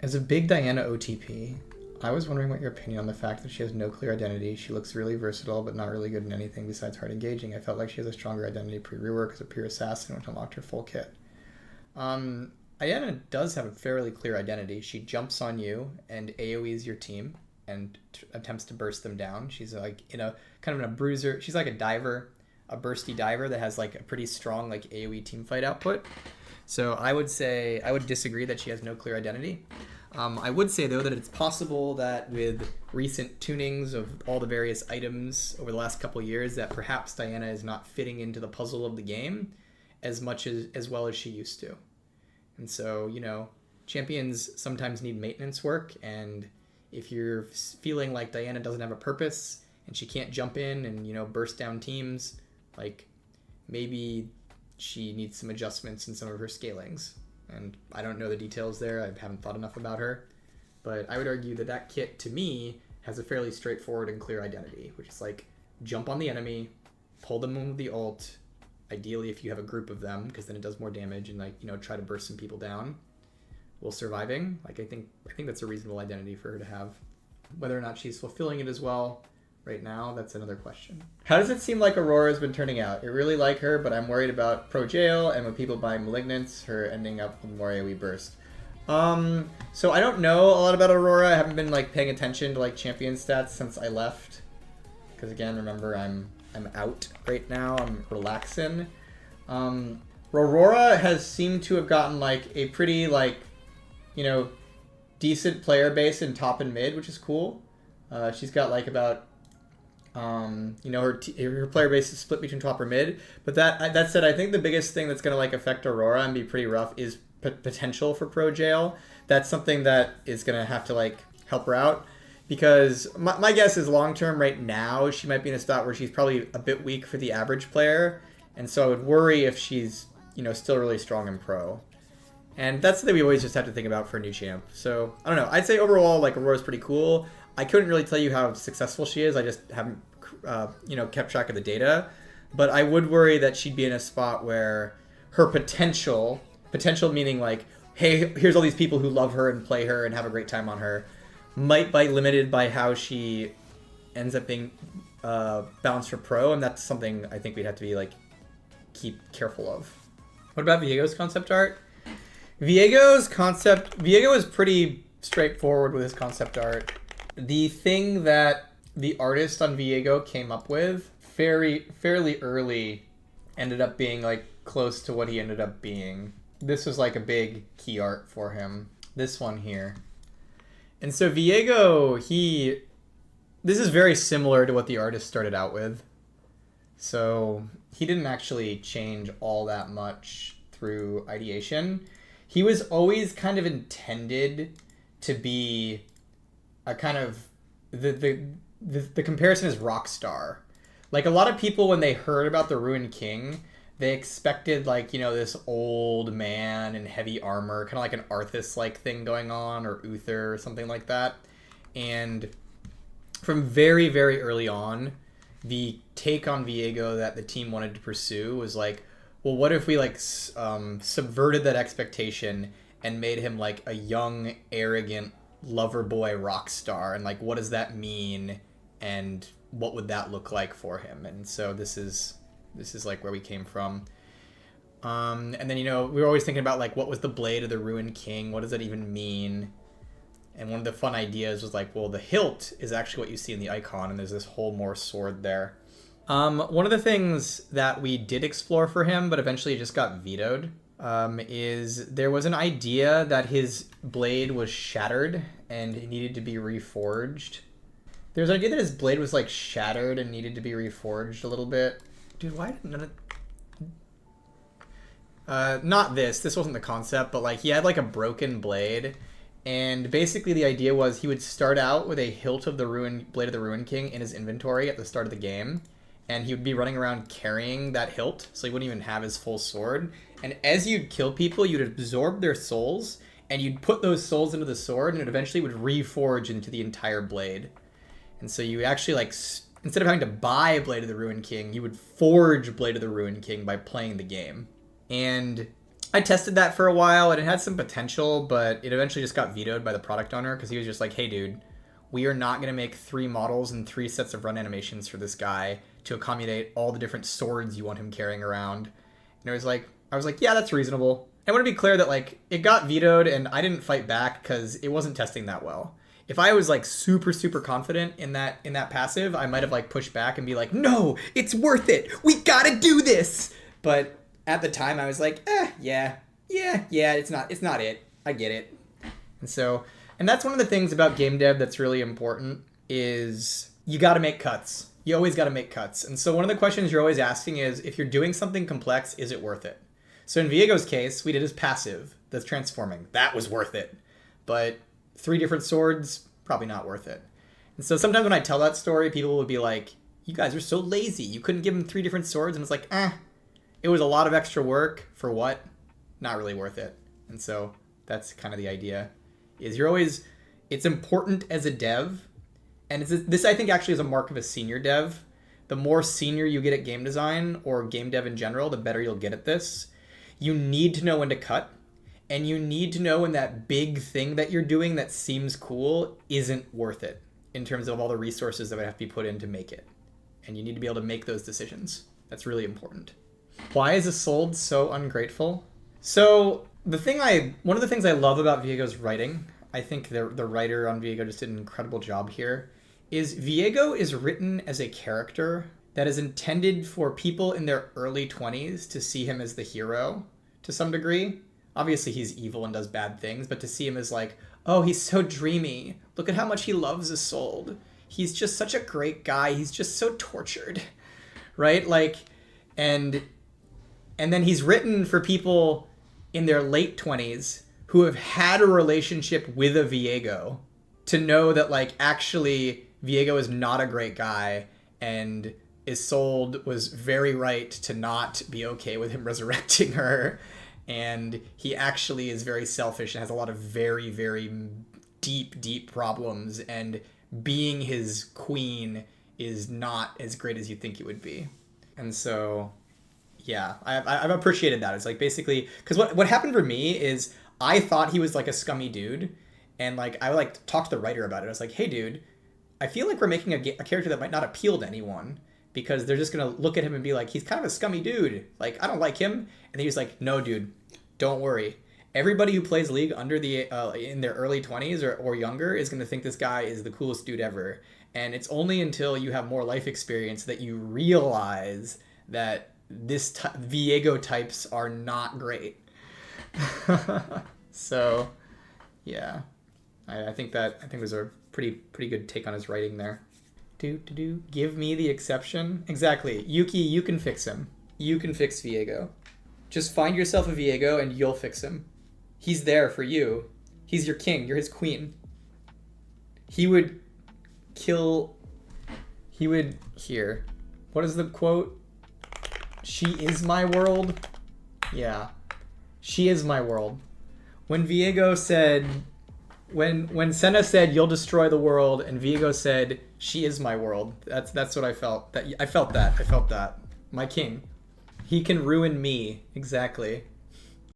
As a big Diana OTP, I was wondering what your opinion on the fact that she has no clear identity. She looks really versatile, but not really good in anything besides hard engaging. I felt like she has a stronger identity pre-rework as a pure assassin when unlocked her full kit. Diana does have a fairly clear identity. She jumps on you and AoEs your team and attempts to burst them down. She's like in a kind of in a bruiser. She's like a diver, a bursty diver that has like a pretty strong like AoE teamfight output. So I would disagree that she has no clear identity. I would say, though, that it's possible that with recent tunings of all the various items over the last couple of years that perhaps Diana is not fitting into the puzzle of the game as much as well as she used to. And so, you know, champions sometimes need maintenance work, and if you're feeling like Diana doesn't have a purpose and she can't jump in and, you know, burst down teams, like maybe she needs some adjustments in some of her scalings. And I don't know the details there. I haven't thought enough about her. But I would argue that that kit, to me, has a fairly straightforward and clear identity, which is like jump on the enemy, pull them in with the ult, ideally if you have a group of them, because then it does more damage, and like, you know, try to burst some people down while surviving. Like I think that's a reasonable identity for her to have. Whether or not she's fulfilling it as well right now, that's another question. How does it seem like Aurora has been turning out? I really like her, but I'm worried about Pro-Jail and with people buying Malignants, her ending up with more AoE burst. So I don't know a lot about Aurora. I haven't been like paying attention to like champion stats since I left. Because again, remember I'm out right now. I'm relaxing. Aurora has seemed to have gotten like a pretty like, you know, decent player base in top and mid, which is cool. She's got like about you know, her player base is split between top or mid. But that said, I think the biggest thing that's going to like affect Aurora and be pretty rough is potential for Pro-Jail. That's something that is going to have to like help her out, because my guess is long term right now she might be in a spot where she's probably a bit weak for the average player, and so I would worry if she's, you know, still really strong in pro. And that's something we always just have to think about for a new champ. So I don't know. I'd say overall like Aurora's pretty cool. I couldn't really tell you how successful she is. I just haven't, you know, kept track of the data. But I would worry that she'd be in a spot where her potential meaning like, hey, here's all these people who love her and play her and have a great time on her, might be limited by how she ends up being balanced for pro. And that's something I think we'd have to be like, keep careful of. What about VIEGO'S concept art? Viego is pretty straightforward with his concept art. The thing that the artist on Viego came up with fairly early ended up being like close to what he ended up being. This was like a big key art for him. This one here. And so Viego, this is very similar to what the artist started out with. So he didn't actually change all that much through ideation. He was always kind of intended to be a kind of the comparison is Rockstar. Like a lot of people, when they heard about the Ruined King, they expected like, you know, this old man in heavy armor, kind of like an Arthas like thing going on, or Uther or something like that. And from very, very early on, the take on Viego that the team wanted to pursue was like, well, what if we like subverted that expectation and made him like a young, arrogant Loverboy rock star, and like what does that mean, and what would that look like for him? And so this is like where we came from. And then, you know, we were always thinking about like, what was the blade of the Ruined King? What does that even mean? And one of the fun ideas was like, well, the hilt is actually what you see in the icon, and there's this whole more sword there. One of the things that we did explore for him, but eventually just got vetoed, is there was an idea that his blade was shattered and it needed to be reforged. There was an idea that his blade was like shattered and needed to be reforged a little bit. Dude, why didn't none of... not this wasn't the concept, but like he had like a broken blade, and basically the idea was he would start out with a hilt of the blade of the Ruined King in his inventory at the start of the game, and he would be running around carrying that hilt, so he wouldn't even have his full sword. And as you'd kill people, you'd absorb their souls, and you'd put those souls into the sword, and it eventually would reforge into the entire blade. And so you actually, like, instead of having to buy Blade of the Ruined King, you would forge Blade of the Ruined King by playing the game. And I tested that for a while, and it had some potential, but it eventually just got vetoed by the product owner because he was just like, hey, dude, we are not going to make 3 models and 3 sets of run animations for this guy to accommodate all the different swords you want him carrying around. And I was like, yeah, that's reasonable. I want to be clear that like it got vetoed, and I didn't fight back because it wasn't testing that well. If I was like super confident in that passive, I might have like pushed back and be like, no, it's worth it. We gotta do this. But at the time, I was like, yeah, it's not it. I get it. And that's one of the things about game dev that's really important is you got to make cuts. You always got to make cuts. And so one of the questions you're always asking is, if you're doing something complex, is it worth it? So in VIEGO'S case, we did his passive that's transforming. That was worth it. But 3 different swords, probably not worth it. And so sometimes when I tell that story, people will be like, you guys are so lazy. You couldn't give him 3 different swords. And it's like, it was a lot of extra work for what? Not really worth it. And so that's kind of the idea. Is it's important as a dev, and this I think actually is a mark of a senior dev. The more senior you get at game design or game dev in general, the better you'll get at this. You need to know when to cut, and you need to know when that big thing that you're doing that seems cool isn't worth it in terms of all the resources that would have to be put in to make it. And you need to be able to make those decisions. That's really important. Why is Isolde so ungrateful? So one of the things I love about VIEGO'S writing, I think the writer on VIEGO just did an incredible job here, is VIEGO is written as a character that is intended for people in their early 20s to see him as the hero to some degree. Obviously he's evil and does bad things, but to see him as like, oh, he's so dreamy. Look at how much he loves Isolde. He's just such a great guy. He's just so tortured, right? Like, and then he's written for people in their late 20s who have had a relationship with a VIEGO to know that like actually VIEGO is not a great guy, and Isolde was very right to not be okay with him resurrecting her, and he actually is very selfish and has a lot of very, very deep problems, and being his queen is not as great as you think it would be. And so yeah, I've appreciated that. It's like basically, because what happened for me is I thought he was like a scummy dude, and like I would like talk to the writer about it. I was like, hey dude, I feel like we're making a character that might not appeal to anyone because they're just gonna look at him and be like, he's kind of a scummy dude. Like I don't like him. And then he was like, no dude, don't worry. Everybody who plays League under the in their early 20s or younger is gonna think this guy is the coolest dude ever. And it's only until you have more life experience that you realize that VIEGO types are not great. So yeah, I think it was a pretty good take on his writing there. Give me the exception. Exactly. Yuki, you can fix him. You can fix VIEGO. Just find yourself a VIEGO and you'll fix him. He's there for you. He's your king. You're his queen. Here. What is the quote? She is my world. Yeah. She is my world. When VIEGO said, when Senna said, you'll destroy the world, and VIEGO said, she is my world, that's what I felt. I felt that. My king. He can ruin me. Exactly.